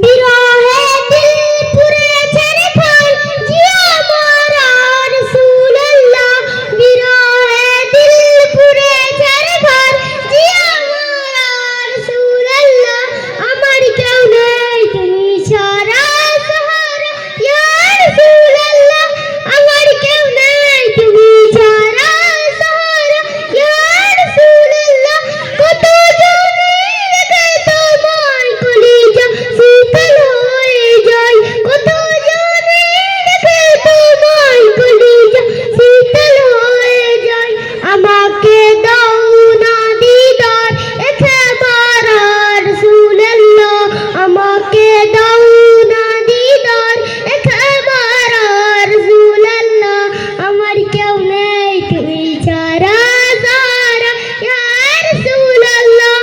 বিরহে দিল পুড়েছে রে খান জিয়া মারা রাসূলুল্লাহ বিরহে দিল পুড়েছে রে খান জিয়া মারা রাসূলুল্লাহ আমার কেউ নেই তুমি ছাড়া সাহারা ইয়া রাসূলুল্লাহ আমার কেউ নেই তুমি ছাড়া সাহারা ইয়া রাসূলুল্লাহ কত জনে রেখে তোমার কলিজা শীতল হয়ে যায় কত জনে রেখে তোমার কলিজা শীতল হয়ে যায় আমাকে দাও না দিদার একবার রাসূলুল্লাহ আমাকে দাও না দিদার একবার রাসূলুল্লাহ আমার কেউ নেই তুমি ছাড়া সাহারা ইয়া রাসূলুল্লাহ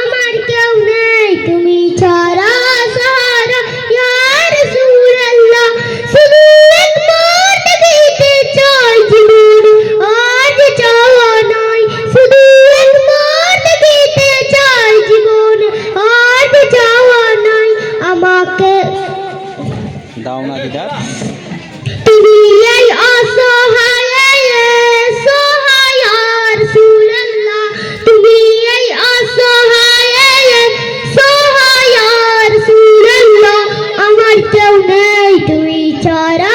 আমার কেউ নেই তুমি ছাড়া সাহারা ইয়া রাসূলুল্লাহ শুধু একবার দেখিতে চাই জীবন আজ চাওয়া নয় শুধু একবার দেখিতে চাই জীবন আজ চাওয়া নয় আমাকে দাও না দিদার তুমি এই অসহায় সহায় রাসূলুল্লাহ তুমি এই অসহায় সহায় রাসূলুল্লাহ আমার কেউ নেই তুমি ছাড়া